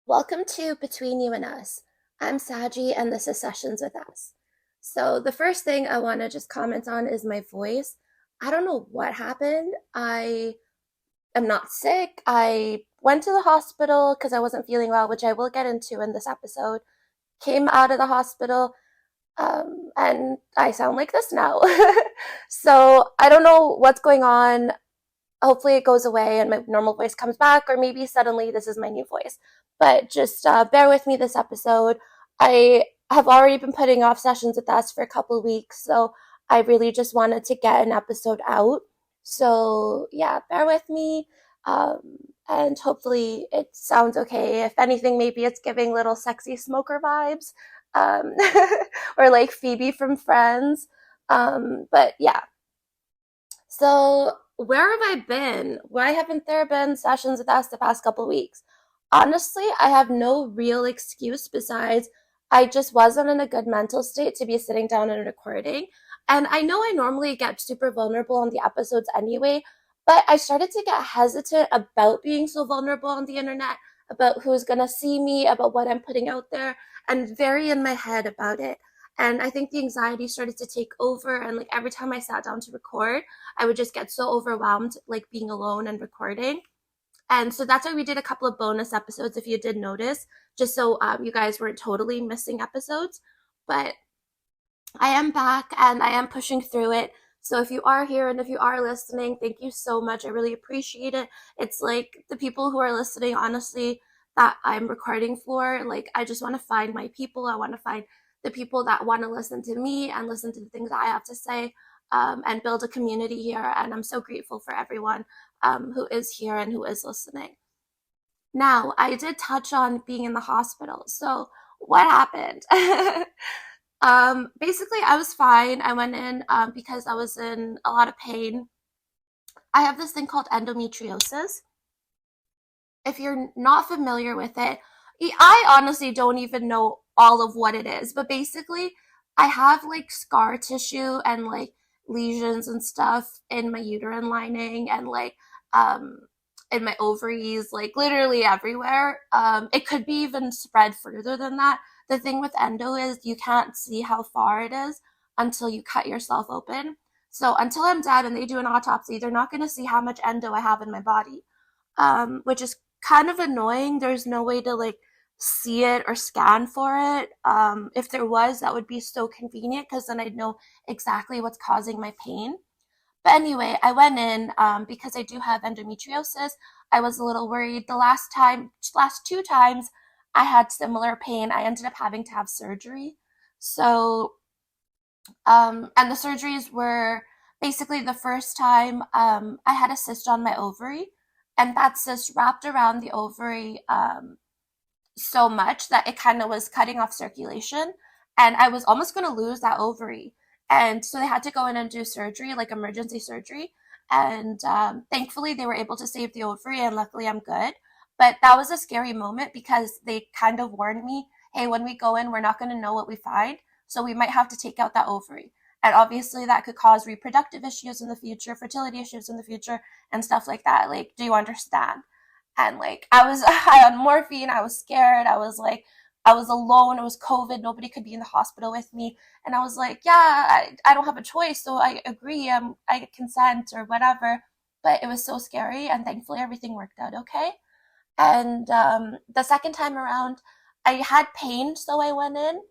Welcome to Between You and Us. I'm Saji, and this is Sessions with Us. So, the first thing I want to just comment on is my voice. I don't know what happened. I am not sick. I went to the hospital because I wasn't feeling well, which I will get into in this episode. Came out of the hospital, and I sound like this now. So, I don't know what's going on. Hopefully it goes away and my normal voice comes back, or maybe suddenly this is my new voice. But just bear with me this episode. I have already been putting off sessions with us for a couple weeks, so I really just wanted to get an episode out. So yeah, bear with me. And hopefully it sounds okay. If anything, maybe it's giving little sexy smoker vibes, um, or like Phoebe from Friends. But yeah, so, where have I been? Why haven't there been sessions with us the past couple of weeks? Honestly, I have no real excuse besides I just wasn't in a good mental state to be sitting down and recording. And I know I normally get super vulnerable on the episodes anyway, but I started to get hesitant about being so vulnerable on the internet, about who's gonna see me, about what I'm putting out there, and very in my head about it. And I think the anxiety started to take over, and like every time I sat down to record, I would just get so overwhelmed, like being alone and recording. And so that's why we did a couple of bonus episodes, if you did notice, just so you guys weren't totally missing episodes. But I am back and I am pushing through it. So if you are here and if you are listening, thank you so much. I really appreciate it. It's like the people who are listening, honestly, that I'm recording for. Like, I just want to find my people. I want to find the people that want to listen to me and listen to the things I have to say, and build a community here. And I'm so grateful for everyone who is here and who is listening. Now, I did touch on being in the hospital. So, what happened? Basically, I was fine. I went in because I was in a lot of pain. I have this thing called endometriosis. If you're not familiar with it, I honestly don't even know all of what it is, but basically, I have like scar tissue and like lesions and stuff in my uterine lining and like um in my ovaries, like literally everywhere. It could be even spread further than that. The thing with endo is you can't see how far it is until you cut yourself open. So until I'm dead and they do an autopsy, they're not going to see how much endo I have in my body, which is kind of annoying. There's no way to like see it or scan for it. If there was, that would be so convenient because then I'd know exactly what's causing my pain. But anyway, I went in because I do have endometriosis. I was a little worried. Last two times I had similar pain, I ended up having to have surgery. So, and the surgeries were basically the first time I had a cyst on my ovary, and that cyst wrapped around the ovary so much that it kind of was cutting off circulation, and I was almost going to lose that ovary. And so they had to go in and do surgery, like emergency surgery. And thankfully, they were able to save the ovary, and luckily, I'm good. But that was a scary moment because they kind of warned me, hey, when we go in, we're not going to know what we find. So we might have to take out that ovary. And obviously, that could cause reproductive issues in the future, fertility issues in the future, and stuff like that. Like, do you understand? And like, I was high on morphine. I was scared. I was like, I was alone. It was COVID. Nobody could be in the hospital with me. And I was like, yeah, I don't have a choice. So I agree. I consent or whatever. But it was so scary. And thankfully, everything worked out okay. And the second time around, I had pain. So I went in.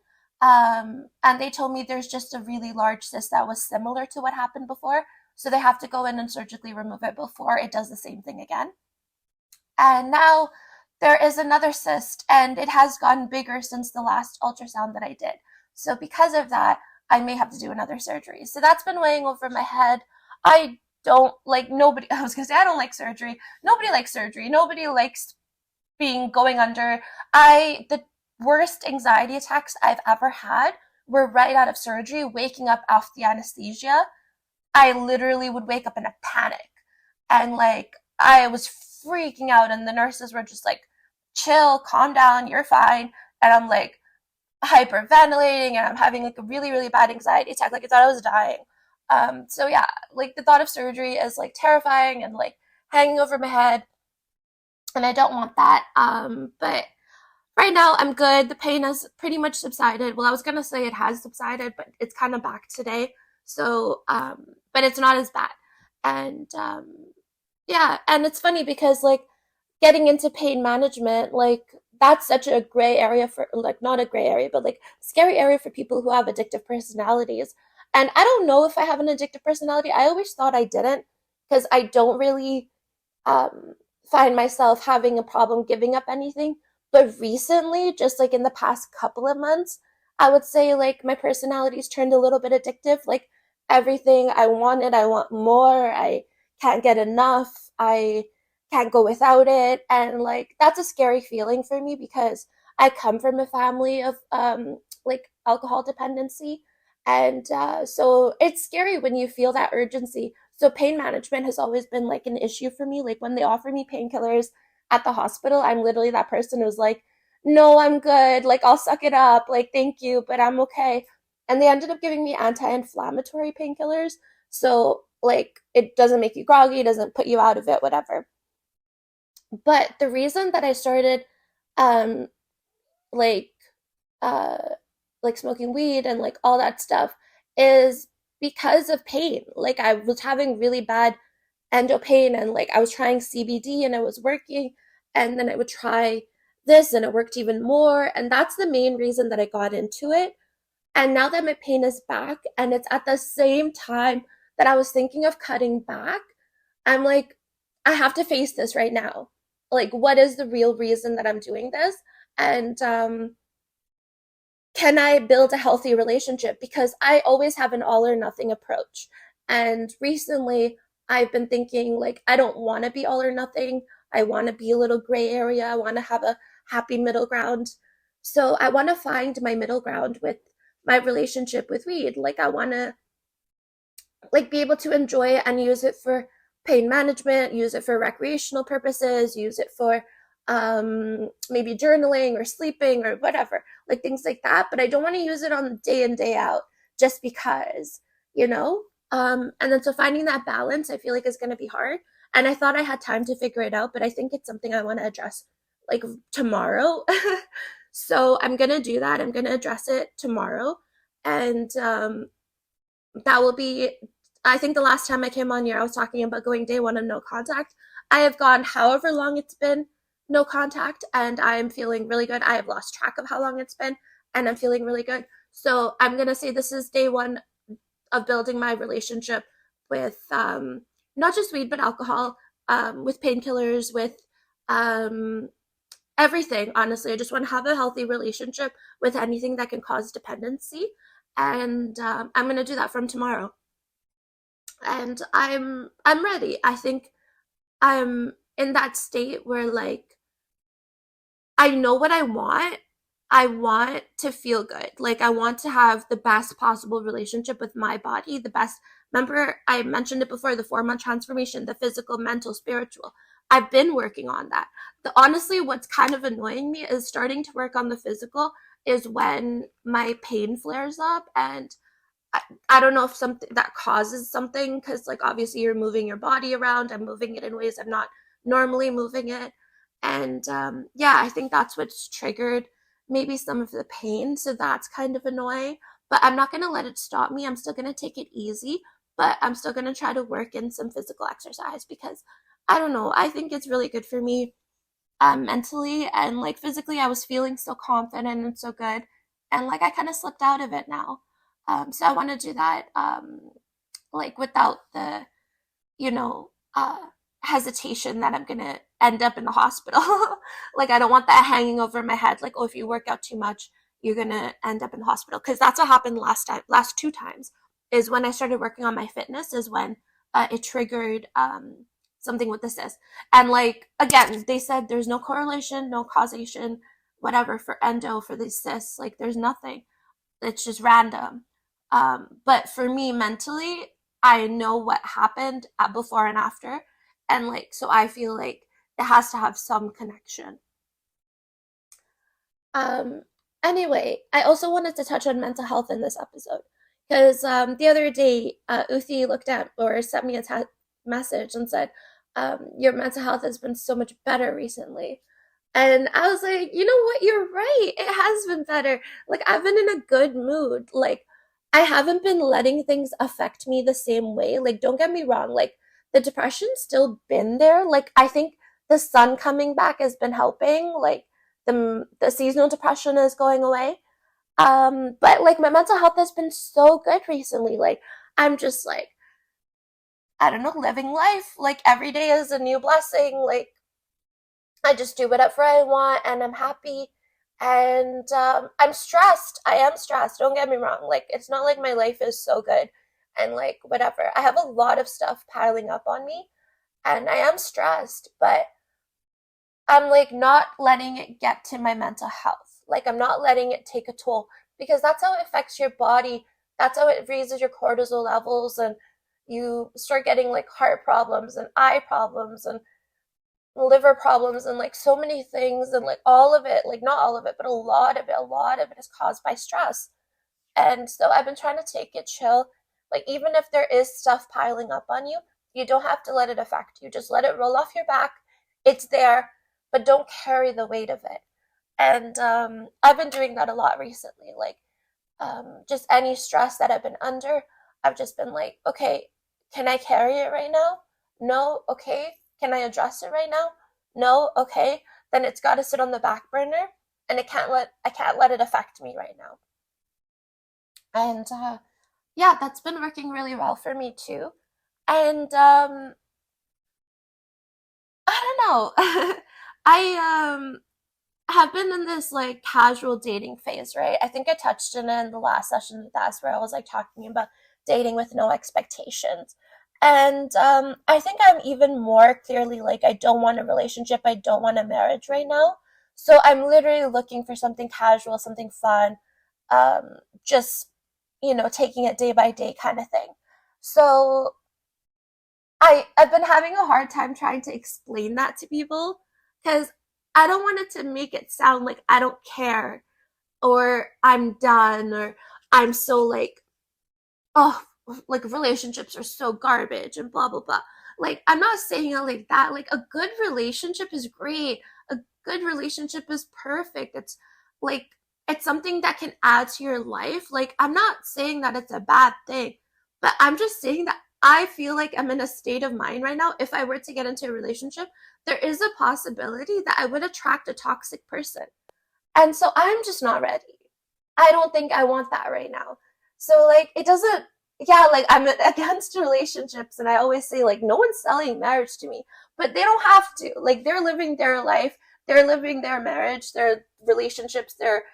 And they told me there's just a really large cyst that was similar to what happened before. So they have to go in and surgically remove it before it does the same thing again. And now there is another cyst, and it has gotten bigger since the last ultrasound that I did. So, because of that, I may have to do another surgery. So, that's been weighing over my head. I don't like nobody, I was gonna say, I don't like surgery. Nobody likes surgery. Nobody likes being going under. The worst anxiety attacks I've ever had were right out of surgery, waking up off the anesthesia. I literally would wake up in a panic, and like I was freaking out, and the nurses were just like, chill, calm down, you're fine. And I'm like hyperventilating, and I'm having like a really, really bad anxiety attack. Like, I thought I was dying. So yeah, like the thought of surgery is like terrifying and like hanging over my head, and I don't want that. But Right now, I'm good. The pain has pretty much subsided. Well, I was gonna say it has subsided, but it's kind of back today. So, but it's not as bad. And yeah, and it's funny because like getting into pain management, like that's such a gray area for like not a gray area, but like scary area for people who have addictive personalities. And I don't know if I have an addictive personality. I always thought I didn't because I don't really um, find myself having a problem giving up anything. But recently, just like in the past couple of months, I would say like my personality's turned a little bit addictive. Like everything I wanted, I want more. I can't get enough. I can't go without it. And like that's a scary feeling for me because I come from a family of like alcohol dependency. And so it's scary when you feel that urgency. So pain management has always been like an issue for me. Like when they offer me painkillers at the hospital, I'm literally that person who's like, no, I'm good. Like I'll suck it up. Like thank you, but I'm okay. And they ended up giving me anti-inflammatory painkillers. So like it doesn't make you groggy, it doesn't put you out of it, whatever. But the reason that I started um like uh like smoking weed and like all that stuff is because of pain. Like I was having really bad endo pain and like I was trying CBD and it was working and then I would try this and it worked even more and that's the main reason that I got into it. And now that my pain is back and it's at the same time that I was thinking of cutting back, I'm like I have to face this right now. Like what is the real reason that I'm doing this? And can I build a healthy relationship? Because I always have an all or nothing approach. And recently, I've been thinking, like, I don't want to be all or nothing. I want to be a little gray area. I want to have a happy middle ground. So I want to find my middle ground with my relationship with weed. Like, I want to like be able to enjoy it and use it for pain management, use it for recreational purposes, use it for maybe journaling or sleeping or whatever, like things like that. But I don't want to use it on day in, day out just because, you know? And then so finding that balance, I feel like is going to be hard. And I thought I had time to figure it out, but I think it's something I want to address like tomorrow. So I'm going to do that. I'm going to address it tomorrow. And that will be, I think the last time I came on here, I was talking about going day one of no contact. I have gone however long it's been no contact, and I am feeling really good. I have lost track of how long it's been, and I'm feeling really good. So I'm going to say this is day one of building my relationship with not just weed, but alcohol, with painkillers, with um, everything. Honestly, I just want to have a healthy relationship with anything that can cause dependency. And I'm going to do that from tomorrow and I'm ready. I think I'm in that state where like I know what I want. I want to feel good. Like I want to have the best possible relationship with my body, the best. Remember I mentioned it before, the 4 month transformation, the physical, mental, spiritual. I've been working on that. The honestly what's kind of annoying me is starting to work on the physical is when my pain flares up and I, I don't know if something that causes something because like obviously you're moving your body around. I'm moving it in ways I'm not normally moving it. And yeah, I think that's what's triggered maybe some of the pain. So that's kind of annoying. But I'm not going to let it stop me. I'm still going to take it easy, but I'm still going to try to work in some physical exercise because I don't know. I think it's really good for me mentally and like physically. I was feeling so confident and so good. And like I kind of slipped out of it now. So I want to do that like without the, you know, hesitation that I'm gonna end up in the hospital. Like I don't want that hanging over my head. Like, oh, if you work out too much, you're gonna end up in the hospital. Because that's what happened last time. Last two times is when I started working on my fitness. Is when it triggered something with the cyst. And like again, they said there's no correlation, no causation, whatever for endo for these cysts. Like there's nothing. It's just random. But for me mentally, I know what happened before and after. And like, so I feel like it has to have some connection. Um, anyway, I also wanted to touch on mental health in this episode because the other day, Uthi looked at or sent me a message and said, your mental health has been so much better recently. And I was like, you know what? You're right. It has been better. Like, I've been in a good mood. Like, I haven't been letting things affect me the same way. Like, don't get me wrong. Like, the depression's still been there. Like, I think the sun coming back has been helping. Like, the seasonal depression is going away. But like my mental health has been so good recently. Like, I'm just like, I don't know, living life. Like, every day is a new blessing. Like, I just do whatever I want and I'm happy. And I'm stressed. I am stressed. Don't get me wrong. Like, it's not like my life is so good and like whatever. I have a lot of stuff piling up on me and I am stressed, but I'm like not letting it get to my mental health. Like, I'm not letting it take a toll because that's how it affects your body. That's how it raises your cortisol levels and you start getting like heart problems and eye problems and liver problems and like so many things and like all of it, like not all of it, but a lot of it is caused by stress. And so I've been trying to take it chill. Like, even if there is stuff piling up on you, you don't have to let it affect you. Just let it roll off your back. It's there, but don't carry the weight of it. And I've been doing that a lot recently. Like, just any stress that I've been under, I've just been like, okay, can I carry it right now? No, okay. Can I address it right now? No, okay. Then it's got to sit on the back burner, and I can't let it affect me right now. And yeah, that's been working really well for me too. And I don't know. I have been in this like casual dating phase, right? I think I touched on it in the last session with us where I was like talking about dating with no expectations. And I think I'm even more clearly like, I don't want a relationship, I don't want a marriage right now. So I'm literally looking for something casual, something fun, just, taking it day by day kind of thing. So I've been having a hard time trying to explain that to people because I don't want it to make it sound like I don't care or I'm done or I'm so like, oh, like relationships are so garbage and blah blah blah. Like, I'm not saying it like that. Like, a good relationship is great. A good relationship is perfect. Like it's something that can add to your life. Like, I'm not saying that it's a bad thing, but I'm just saying that I feel like I'm in a state of mind right now. If I were to get into a relationship, there is a possibility that I would attract a toxic person. And so I'm just not ready. I don't think I want that right now. So like it doesn't yeah, like I'm against relationships and I always say like no one's selling marriage to me, but they don't have to. Like, they're living their life, they're living their marriage, their relationships, their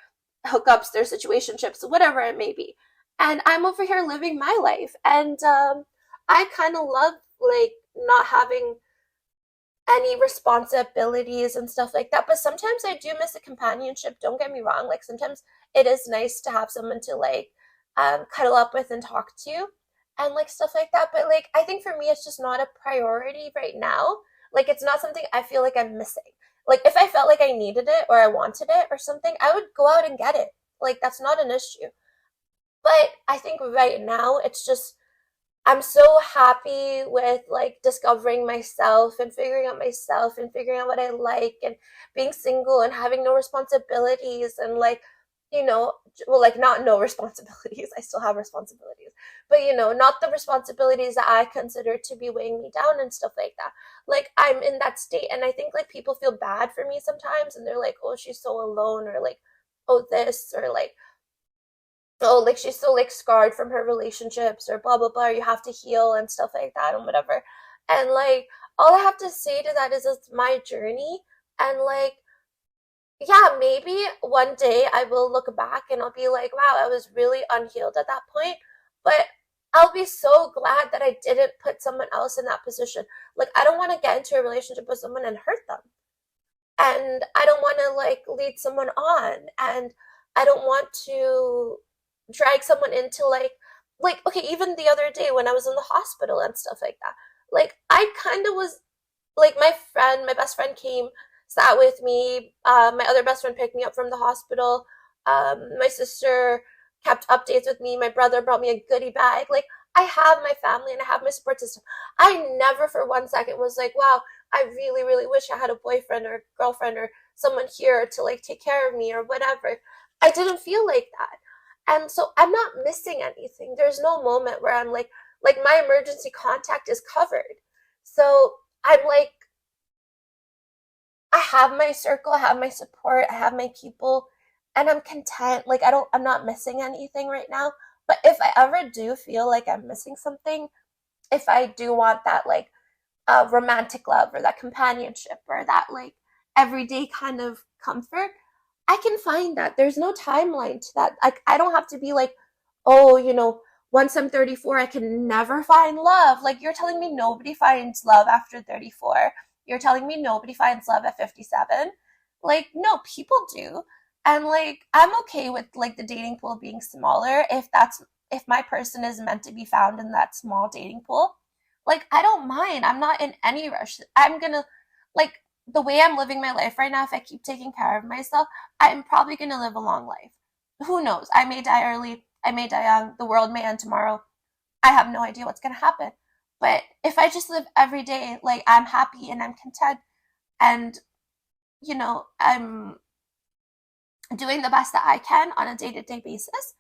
hookups, their situationships, whatever it may be. And I'm over here living my life. And I kind of love like not having any responsibilities and stuff like that. But sometimes I do miss a companionship. Don't get me wrong. Like, sometimes it is nice to have someone to like cuddle up with and talk to and like stuff like that. But like, I think for me, it's just not a priority right now. Like, it's not something I feel like I'm missing. Like, if I felt like I needed it or I wanted it or something, I would go out and get it. Like, that's not an issue. But I think right now, it's just I'm so happy with like discovering myself and figuring out myself and figuring out what I like and being single and having no responsibilities and like, well, like not no responsibilities. I still have responsibilities, but not the responsibilities that I consider to be weighing me down and stuff like that. Like, I'm in that state, and I think like people feel bad for me sometimes, and they're like, "Oh, she's so alone," or like, "Oh, this," or like, oh, like she's so like scarred from her relationships or blah blah blah, or you have to heal and stuff like that and whatever. And like, all I have to say to that is it's my journey. And like, yeah, maybe one day I will look back and I'll be like, wow, I was really unhealed at that point. But I'll be so glad that I didn't put someone else in that position. Like, I don't want to get into a relationship with someone and hurt them. And I don't want to like lead someone on. And I don't want to drag someone into like okay, even the other day when I was in the hospital and stuff like that, like I kind of was like, my best friend came, sat with me, my other best friend picked me up from the hospital, my sister kept updates with me, my brother brought me a goodie bag. Like, I have my family and I have my support system. I never for one second was like, wow, I really, really wish I had a boyfriend or a girlfriend or someone here to like take care of me or whatever. I didn't feel like that. And so I'm not missing anything. There's no moment where I'm like my emergency contact is covered. So I'm like, I have my circle, I have my support, I have my people, and I'm content. Like I'm not missing anything right now. But if I ever do feel like I'm missing something, if I do want that like romantic love or that companionship or that like everyday kind of comfort, I can find that. There's no timeline to that. Like I don't have to be like, oh, once I'm 34, I can never find love. Like you're telling me nobody finds love after 34. You're telling me nobody finds love at 57. Like no, people do. And like I'm okay with like the dating pool being smaller if my person is meant to be found in that small dating pool. Like I don't mind. I'm not in any rush. I'm gonna like the way I'm living my life right now, if I keep taking care of myself, I'm probably going to live a long life. Who knows? I may die early. I may die young. The world may end tomorrow. I have no idea what's going to happen. But if I just live every day like I'm happy and I'm content and, I'm doing the best that I can on a day to day basis,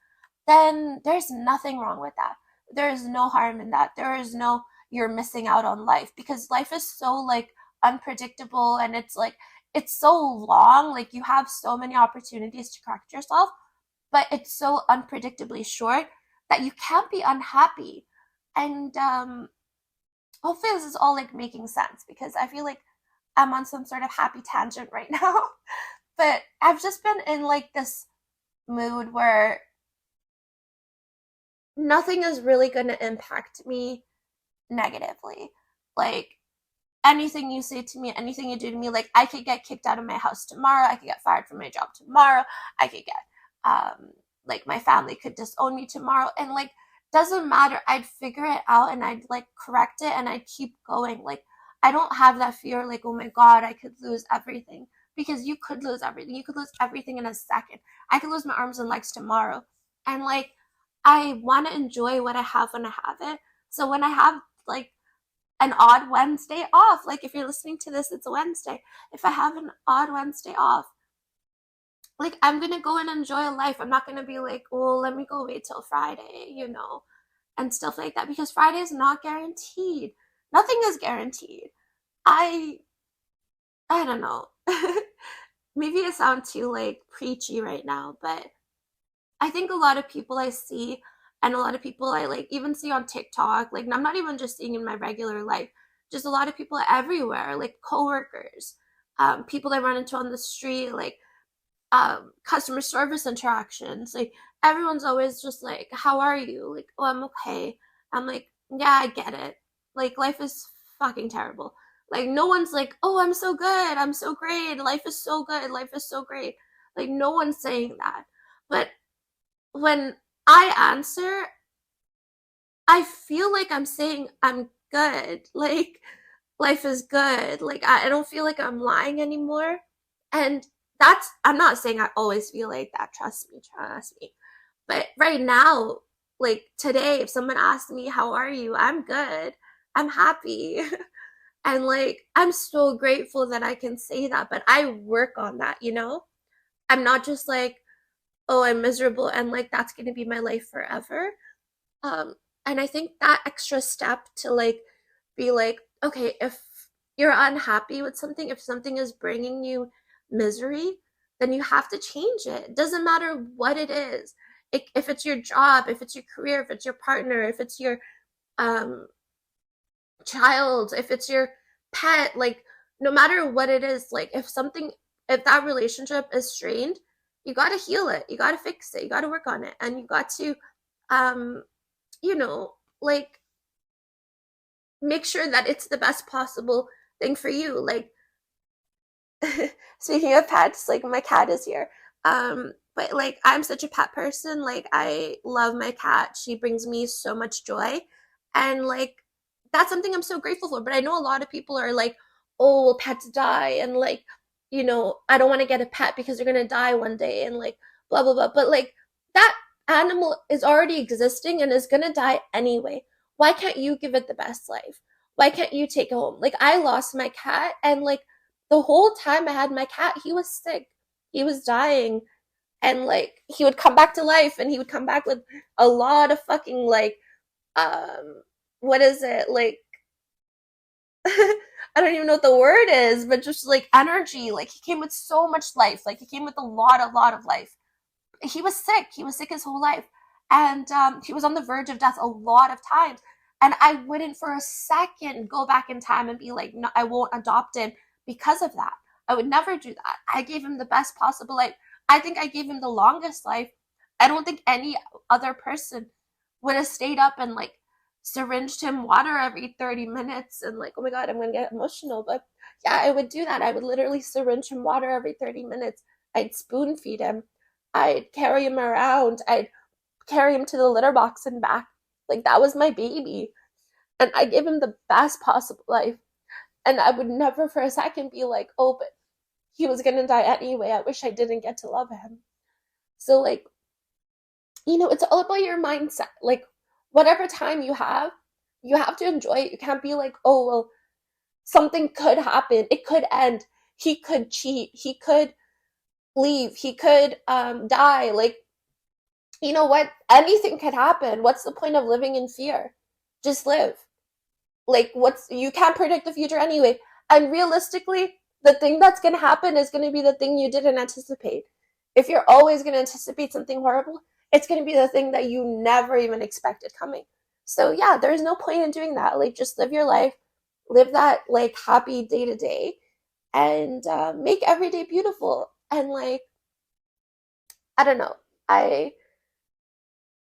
then there's nothing wrong with that. There is no harm in that. There is no, you're missing out on life because life is so like unpredictable and it's like, it's so long. Like you have so many opportunities to correct yourself, but it's so unpredictably short that you can't be unhappy. And hopefully this is all like making sense because I feel like I'm on some sort of happy tangent right now. But I've just been in like this mood where nothing is really going to impact me negatively. Like anything you say to me, anything you do to me, like I could get kicked out of my house tomorrow. I could get fired from my job tomorrow. I could get, like my family could disown me tomorrow. And like, doesn't matter. I'd figure it out and I'd like correct it and I'd keep going. Like, I don't have that fear, like, oh my God, I could lose everything. Because you could lose everything. You could lose everything in a second. I could lose my arms and legs tomorrow. And like, I want to enjoy what I have when I have it. So when I have like an odd Wednesday off, like if you're listening to this, it's a Wednesday. If I have an odd Wednesday off, like I'm gonna go and enjoy life. I'm not gonna be like, oh, let me go wait till Friday, and stuff like that. Because Friday is not guaranteed. Nothing is guaranteed. I I don't know. Maybe I sound too like preachy right now, but I think a lot of people I see and a lot of people I like even see on TikTok, like I'm not even just seeing in my regular life, just a lot of people everywhere, like coworkers, people I run into on the street, like customer service interactions. Like everyone's always just like, how are you? Like, oh, I'm okay. I'm like, yeah, I get it. Like life is fucking terrible. Like no one's like, oh, I'm so good. I'm so great. Life is so good. Life is so great. Like no one's saying that. But when I answer, I feel like I'm saying I'm good. Like life is good. Like I don't feel like I'm lying anymore. And I'm not saying I always feel like that. Trust me, trust me. But right now, like today, if someone asks me, how are you? I'm good. I'm happy. And like, I'm so grateful that I can say that, but I work on that. I'm not just like, oh, I'm miserable and like that's going to be my life forever. And I think that extra step to like be like, okay, if you're unhappy with something, if something is bringing you misery, then you have to change it. It doesn't matter what it is. If it's your job, if it's your career, if it's your partner, if it's your um, child, if it's your pet, like no matter what it is, like if that relationship is strained, you got to heal it. You got to fix it. You got to work on it. And you got to, um, like make sure that it's the best possible thing for you. Like, speaking of pets, like my cat is here. But like I'm such a pet person. Like I love my cat. She brings me so much joy. And like that's something I'm so grateful for. But I know a lot of people are like, oh, well, pets die and like, I don't want to get a pet because they're gonna die one day and like blah blah blah. But like that animal is already existing and is gonna die anyway. Why can't you give it the best life? why can't you take it home? Like, I lost my cat, and like the whole time I had my cat, he was sick. He was dying. And like he would come back to life, and he would come back with a lot of fucking like what is it? Like I don't even know what the word is, but just like energy. Like he came with so much life. Like he came with a lot of life. He was sick. He was sick his whole life. And he was on the verge of death a lot of times. And I wouldn't for a second go back in time and be like, no, I won't adopt him because of that. I would never do that. I gave him the best possible life. I think I gave him the longest life. I don't think any other person would have stayed up and like syringed him water every 30 minutes and like, oh my God, I'm going to get emotional. But yeah, I would do that. I would literally syringe him water every 30 minutes. I'd spoon feed him. I'd carry him around. I'd carry him to the litter box and back. Like that was my baby. And I gave him the best possible life. And I would never for a second be like, oh, but he was going to die anyway. I wish I didn't get to love him. So like, you know, it's all about your mindset. Like whatever time you have to enjoy it. You can't be like, oh, well, something could happen. It could end. He could cheat. He could leave. He could die. Like, you know what? Anything could happen. What's the point of living in fear? Just live. Like, you can't predict the future anyway. And realistically, the thing that's going to happen is going to be the thing you didn't anticipate. If you're always going to anticipate something horrible, it's going to be the thing that you never even expected coming. So yeah, there's no point in doing that. Like, just live your life, live that like happy day to day, and make every day beautiful. And like, I don't know. I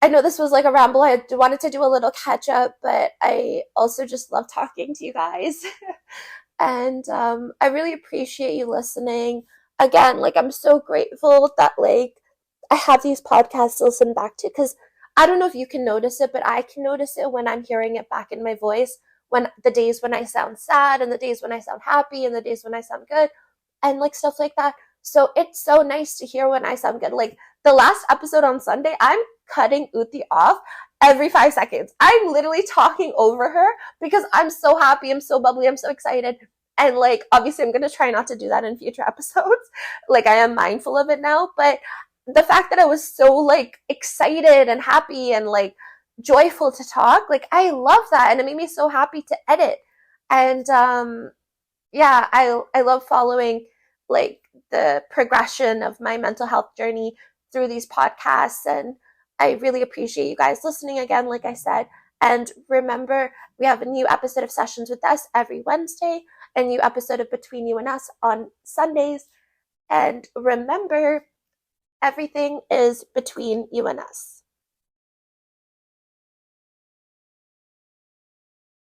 know this was like a ramble. I wanted to do a little catch up, but I also just love talking to you guys. And I really appreciate you listening. Again, like I'm so grateful that like I have these podcasts to listen back to, because I don't know if you can notice it, but I can notice it when I'm hearing it back in my voice, when the days when I sound sad and the days when I sound happy and the days when I sound good and like stuff like that. So it's so nice to hear when I sound good. Like the last episode on Sunday, I'm cutting Uti off every 5 seconds. I'm literally talking over her because I'm so happy, I'm so bubbly, I'm so excited. And like, obviously I'm going to try not to do that in future episodes. Like I am mindful of it now, but the fact that I was so like excited and happy and like joyful to talk, like I love that. And it made me so happy to edit. And yeah, I love following like the progression of my mental health journey through these podcasts. And I really appreciate you guys listening again, like I said. And remember, we have a new episode of Sessions with Us every Wednesday, a new episode of Between You and Us on Sundays. And remember, everything is between you and us.